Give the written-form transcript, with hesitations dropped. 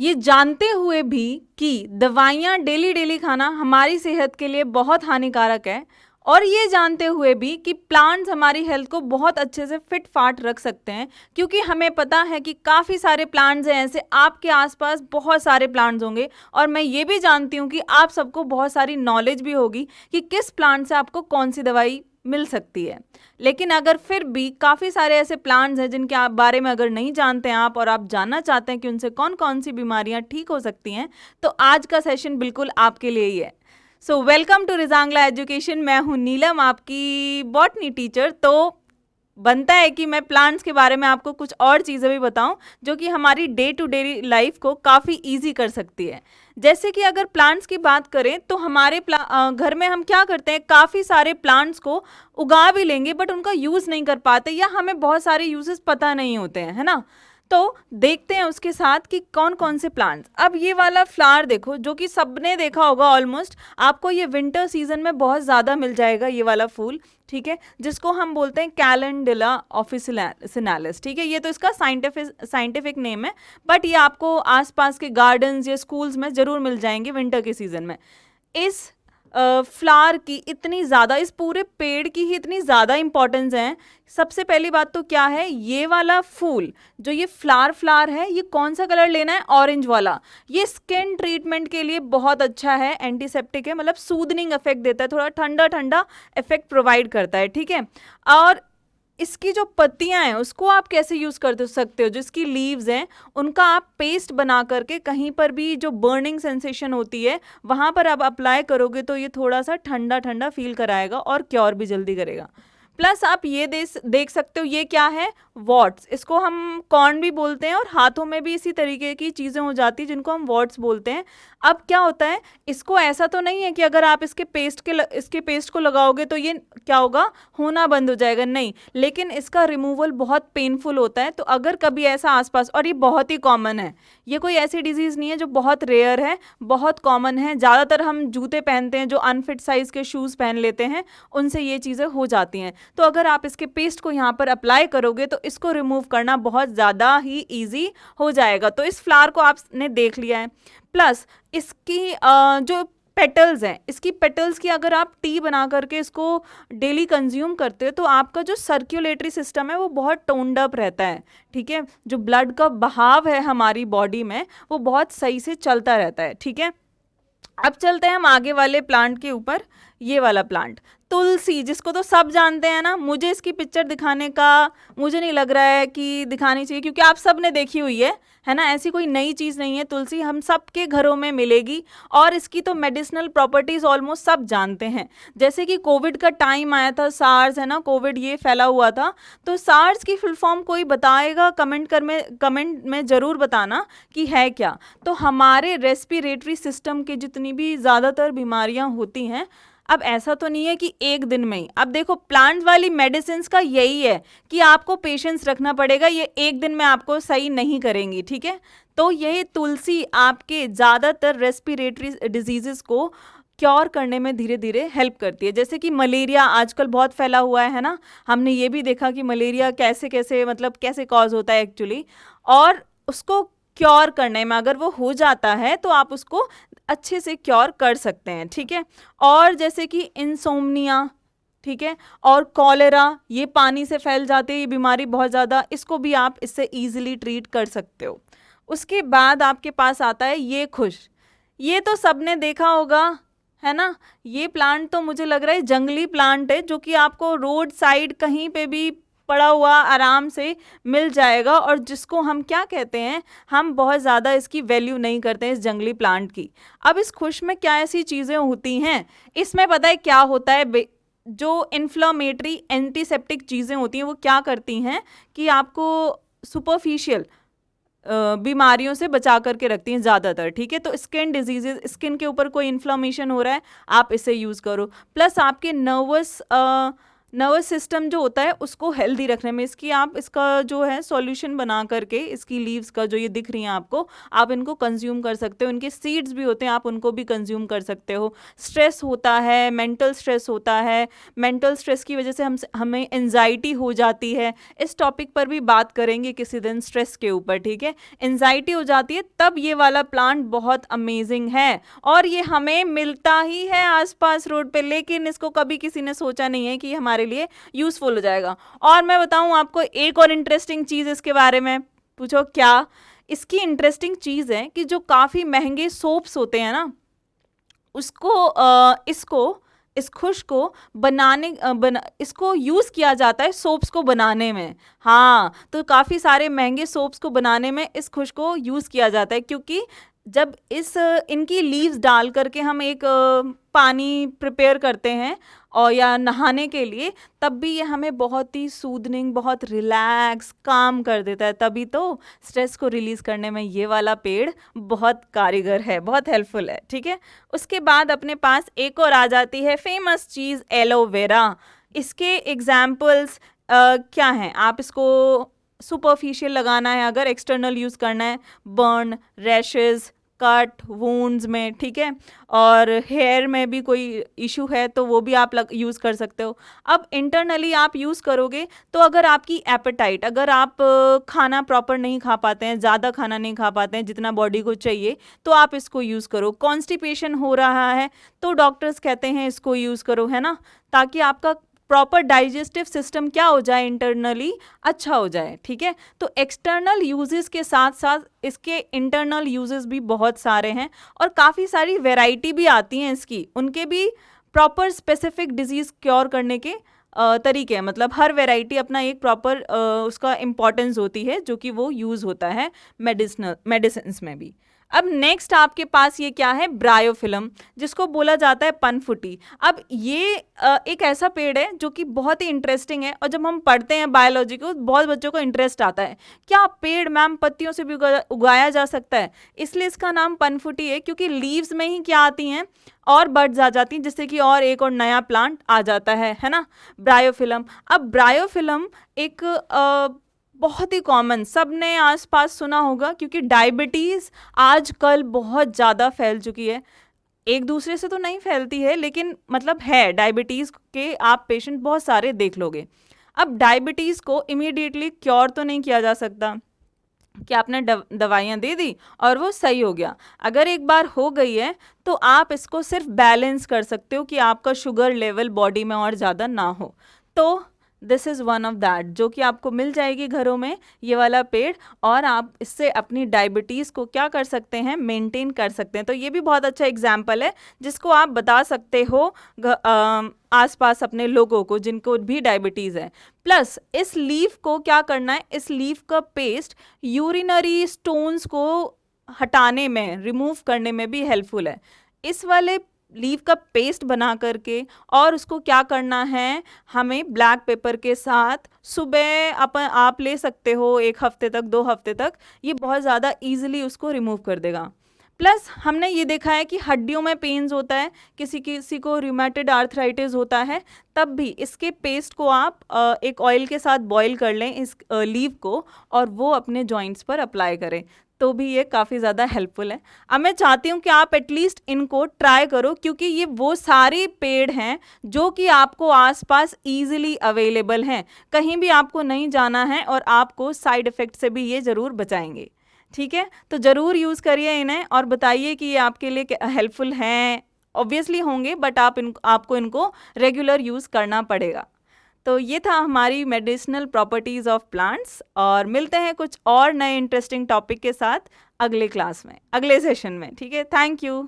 ये जानते हुए भी कि दवाइयाँ डेली डेली खाना हमारी सेहत के लिए बहुत हानिकारक है, और ये जानते हुए भी कि प्लांट्स हमारी हेल्थ को बहुत अच्छे से फिट फाट रख सकते हैं, क्योंकि हमें पता है कि काफ़ी सारे प्लांट्स हैं ऐसे, आपके आसपास बहुत सारे प्लांट्स होंगे, और मैं ये भी जानती हूँ कि आप सबको बहुत सारी नॉलेज भी होगी कि किस प्लांट से आपको कौन सी दवाई मिल सकती है। लेकिन अगर फिर भी काफ़ी सारे ऐसे प्लांट्स हैं जिनके आप बारे में अगर नहीं जानते हैं आप, और आप जानना चाहते हैं कि उनसे कौन कौन सी बीमारियां ठीक हो सकती हैं, तो आज का सेशन बिल्कुल आपके लिए ही है। So welcome to Rezangla education. मैं हूं नीलम, आपकी बॉटनी टीचर। तो बनता है कि मैं प्लांट्स के बारे में आपको कुछ और चीज़ें भी बताऊं जो कि हमारी डे टू डे लाइफ को काफ़ी इजी कर सकती है। जैसे कि अगर प्लांट्स की बात करें तो हमारे घर में हम क्या करते हैं, काफ़ी सारे प्लांट्स को उगा भी लेंगे बट उनका यूज़ नहीं कर पाते, या हमें बहुत सारे यूजेस पता नहीं होते हैं, है ना। तो देखते हैं उसके साथ कि कौन कौन से प्लांट्स। अब ये वाला फ्लावर देखो, जो कि सबने देखा होगा ऑलमोस्ट, आपको ये विंटर सीजन में बहुत ज़्यादा मिल जाएगा ये वाला फूल, ठीक है, जिसको हम बोलते हैं कैलेंडुला ऑफिसिनालिस, ठीक है। ये तो इसका साइंटिफिक नेम है, बट ये आपको आसपास के गार्डन्स या स्कूल्स में ज़रूर मिल जाएंगे विंटर के सीज़न में। इस फ्लावर की इतनी ज़्यादा, इस पूरे पेड़ की ही इतनी ज़्यादा इंपॉर्टेंस है। सबसे पहली बात तो क्या है, ये वाला फूल जो ये फ्लावर है, ये कौन सा कलर लेना है, ऑरेंज वाला। ये स्किन ट्रीटमेंट के लिए बहुत अच्छा है, एंटीसेप्टिक है, मतलब सूदनिंग इफेक्ट देता है, थोड़ा ठंडा ठंडा इफेक्ट प्रोवाइड करता है, ठीक है। और इसकी जो पत्तियां हैं उसको आप कैसे यूज़ कर सकते हो, जो इसकी लीव्स हैं उनका आप पेस्ट बना करके कहीं पर भी जो बर्निंग सेंसेशन होती है वहाँ पर आप अप्लाई करोगे तो ये थोड़ा सा ठंडा ठंडा फील कराएगा और क्योर भी जल्दी करेगा। प्लस आप ये देख सकते हो, ये क्या है, वॉट्स। इसको हम कॉर्न भी बोलते हैं, और हाथों में भी इसी तरीके की चीज़ें हो जाती हैं जिनको हम वॉट्स बोलते हैं। अब क्या होता है, इसको ऐसा तो नहीं है कि अगर आप इसके पेस्ट को लगाओगे तो ये क्या होगा, होना बंद हो जाएगा, नहीं, लेकिन इसका रिमूवल बहुत पेनफुल होता है। तो अगर कभी ऐसा आसपास, और ये बहुत ही कॉमन है, ये कोई ऐसी डिजीज़ नहीं है जो बहुत रेयर है, बहुत कॉमन है। ज़्यादातर हम जूते पहनते हैं, जो अनफिट साइज़ के शूज़ पहन लेते हैं, उनसे ये चीज़ें हो जाती हैं। तो अगर आप इसके पेस्ट को यहाँ पर अप्लाई करोगे तो इसको रिमूव करना बहुत ज़्यादा ही इजी हो जाएगा। तो इस फ्लावर को आपने देख लिया है। प्लस इसकी जो पेटल्स हैं, इसकी पेटल्स की अगर आप टी बना करके इसको डेली कंज्यूम करते हो तो आपका जो सर्कुलेटरी सिस्टम है वो बहुत टोन्ड अप रहता है, ठीक है। जो ब्लड का बहाव है हमारी बॉडी में वो बहुत सही से चलता रहता है, ठीक है। अब चलते हैं हम आगे वाले प्लांट के ऊपर। ये वाला प्लांट तुलसी, जिसको तो सब जानते हैं ना, मुझे इसकी पिक्चर दिखाने का मुझे नहीं लग रहा है कि दिखानी चाहिए, क्योंकि आप सब ने देखी हुई है ना। ऐसी कोई नई चीज़ नहीं है, तुलसी हम सब के घरों में मिलेगी, और इसकी तो मेडिसिनल प्रॉपर्टीज़ ऑलमोस्ट सब जानते हैं। जैसे कि कोविड का टाइम आया था, सार्स, है ना, कोविड ये फैला हुआ था, तो सार्स की फुल फॉर्म कोई बताएगा, कमेंट में ज़रूर बताना कि है क्या। तो हमारे रेस्पिरेटरी सिस्टम के जितनी भी ज़्यादातर बीमारियाँ होती हैं, अब ऐसा तो नहीं है कि एक दिन में ही, अब देखो प्लांट वाली मेडिसिन का यही है कि आपको पेशेंस रखना पड़ेगा, ये एक दिन में आपको सही नहीं करेंगी, ठीक है। तो यही तुलसी आपके ज़्यादातर रेस्पिरेटरी डिजीजेस को क्योर करने में धीरे धीरे हेल्प करती है। जैसे कि मलेरिया आजकल बहुत फैला हुआ है ना, हमने ये भी देखा कि मलेरिया कैसे कॉज होता है एक्चुअली, और उसको क्योर करने में अगर वो हो जाता है तो आप उसको अच्छे से क्योर कर सकते हैं, ठीक है। और जैसे कि इंसोम्निया, ठीक है, और कॉलेरा, ये पानी से फैल जाते हैं, ये बीमारी बहुत ज़्यादा, इसको भी आप इससे इजीली ट्रीट कर सकते हो। उसके बाद आपके पास आता है ये खुश, ये तो सबने देखा होगा, है ना। ये प्लांट तो मुझे लग रहा है जंगली प्लांट है, जो कि आपको रोड साइड कहीं पे भी पड़ा हुआ आराम से मिल जाएगा, और जिसको हम क्या कहते हैं, हम बहुत ज़्यादा इसकी वैल्यू नहीं करते हैं इस जंगली प्लांट की। अब इस खुश में क्या ऐसी चीज़ें होती हैं, इसमें पता है क्या होता है, जो इन्फ्लामेटरी एंटीसेप्टिक चीज़ें होती हैं वो क्या करती हैं कि आपको सुपरफिशियल बीमारियों से बचा करके रखती हैं ज़्यादातर, ठीक है। तो स्किन डिजीजेज, स्किन के ऊपर कोई इन्फ्लामेशन हो रहा है, आप इसे यूज़ करो। प्लस आपके नर्वस सिस्टम जो होता है उसको हेल्दी रखने में। इसका जो है सॉल्यूशन बना करके इसकी लीव्स का जो ये दिख रही हैं आपको, आप इनको कंज्यूम कर सकते हो। इनके सीड्स भी होते हैं, आप उनको भी कंज्यूम कर सकते हो। स्ट्रेस होता है, मेंटल स्ट्रेस होता है, मेंटल स्ट्रेस की वजह से हमें एंजाइटी हो जाती है। इस टॉपिक पर भी बात करेंगे किसी दिन स्ट्रेस के ऊपर, ठीक है। एंजाइटी हो जाती है तब ये वाला प्लांट बहुत अमेजिंग है, और ये हमें मिलता ही है आसपास रोड पे, लेकिन इसको कभी किसी ने सोचा नहीं है कि ये हमारे लिए यूजफुल हो जाएगा। और मैं बताऊं आपको एक और इंटरेस्टिंग चीज इसके बारे में, पूछो क्या? इसकी इंटरेस्टिंग चीज है कि जो काफी महंगे सोप्स होते हैं ना, इस खुश को इसको यूज किया जाता है सोप्स को बनाने में। हाँ, तो काफी सारे महंगे सोप्स को बनाने में इस खुश को यूज किया जाता है, क्योंकि जब इनकी लीव्स डाल करके हम एक पानी प्रिपेयर करते हैं और या नहाने के लिए, तब भी ये हमें बहुत ही सूदनिंग, बहुत रिलैक्स, काम कर देता है। तभी तो स्ट्रेस को रिलीज करने में ये वाला पेड़ बहुत कारीगर है, बहुत हेल्पफुल है, ठीक है। उसके बाद अपने पास एक और आ जाती है फेमस चीज़, एलोवेरा। इसके एग्जाम्पल्स क्या हैं? आप इसको सुपरफिशियल लगाना है, अगर एक्सटर्नल यूज़ करना है, बर्न, रैशेस, कट, वुंड्स में, ठीक है। और हेयर में भी कोई इशू है तो वो भी आप यूज़ कर सकते हो। अब इंटरनली आप यूज़ करोगे तो अगर आपकी एपेटाइट, अगर आप खाना प्रॉपर नहीं खा पाते हैं, ज़्यादा खाना नहीं खा पाते हैं जितना बॉडी को चाहिए, तो आप इसको यूज़ करो। कॉन्स्टिपेशन हो रहा है तो डॉक्टर्स कहते हैं इसको यूज़ करो, है ना, ताकि आपका प्रॉपर डाइजेस्टिव सिस्टम क्या हो जाए, इंटरनली अच्छा हो जाए, ठीक है। तो एक्सटर्नल यूजेस के साथ साथ इसके इंटरनल यूजेस भी बहुत सारे हैं, और काफ़ी सारी वैरायटी भी आती हैं इसकी, उनके भी प्रॉपर स्पेसिफिक डिजीज़ क्योर करने के तरीके हैं। मतलब हर वैरायटी अपना एक प्रॉपर उसका इम्पॉर्टेंस होती है, जो कि वो यूज़ होता है मेडिसिन्स में भी। अब नेक्स्ट आपके पास ये क्या है, ब्रायोफिलम, जिसको बोला जाता है पनफुटी। अब ये एक ऐसा पेड़ है जो कि बहुत ही इंटरेस्टिंग है, और जब हम पढ़ते हैं बायोलॉजी को, बहुत बच्चों को इंटरेस्ट आता है, क्या पेड़ मैम पत्तियों से भी उगाया जा सकता है? इसलिए इसका नाम पनफुटी है, क्योंकि लीव्स में ही क्या आती हैं, और बर्ड्स आ जाती हैं, जिससे कि और एक और नया प्लांट आ जाता है ना, ब्रायोफिलम। अब ब्रायोफिलम एक बहुत ही कॉमन, सब ने आसपास सुना होगा, क्योंकि डायबिटीज़ आजकल बहुत ज़्यादा फैल चुकी है। एक दूसरे से तो नहीं फैलती है, लेकिन मतलब है, डायबिटीज़ के आप पेशेंट बहुत सारे देख लोगे। अब डायबिटीज़ को इमीडिएटली क्योर तो नहीं किया जा सकता कि आपने दवाइयाँ दे दी और वो सही हो गया। अगर एक बार हो गई है तो आप इसको सिर्फ बैलेंस कर सकते हो कि आपका शुगर लेवल बॉडी में और ज़्यादा ना हो। तो this is one of that, जो कि आपको मिल जाएगी घरों में, ये वाला पेड़, और आप इससे अपनी डायबिटीज़ को क्या कर सकते हैं, मेंटेन कर सकते हैं। तो ये भी बहुत अच्छा एग्जाम्पल है जिसको आप बता सकते हो आसपास अपने लोगों को जिनको भी डायबिटीज़ है। प्लस इस लीफ को क्या करना है, इस लीफ का पेस्ट यूरिनरी स्टोन्स को हटाने में, रिमूव करने में भी हेल्पफुल है। इस वाले लीफ का पेस्ट बना करके, और उसको क्या करना है, हमें ब्लैक पेपर के साथ सुबह आप ले सकते हो 1 हफ्ते तक, 2 हफ्ते तक, ये बहुत ज़्यादा ईजिली उसको रिमूव कर देगा। प्लस हमने ये देखा है कि हड्डियों में पेन्स होता है, किसी किसी को रूमेटॉइड आर्थराइटिस होता है, तब भी इसके पेस्ट को आप एक ऑयल के साथ बॉईल कर लें इस लीफ को, और वो अपने जॉइंट्स पर अप्लाई करें, तो भी ये काफ़ी ज़्यादा हेल्पफुल है। अब मैं चाहती हूँ कि आप एटलीस्ट इनको ट्राई करो, क्योंकि ये वो सारे पेड़ हैं जो कि आपको आसपास ईजिली अवेलेबल हैं, कहीं भी आपको नहीं जाना है, और आपको साइड इफ़ेक्ट से भी ये ज़रूर बचाएंगे, ठीक है। तो ज़रूर यूज़ करिए इन्हें, और बताइए कि ये आपके लिए हेल्पफुल हैं। ऑब्वियसली होंगे, बट आपको इनको रेगुलर यूज़ करना पड़ेगा। तो ये था हमारी मेडिसिनल प्रॉपर्टीज़ ऑफ प्लांट्स, और मिलते हैं कुछ और नए इंटरेस्टिंग टॉपिक के साथ अगले क्लास में, अगले सेशन में, ठीक है। Thank you.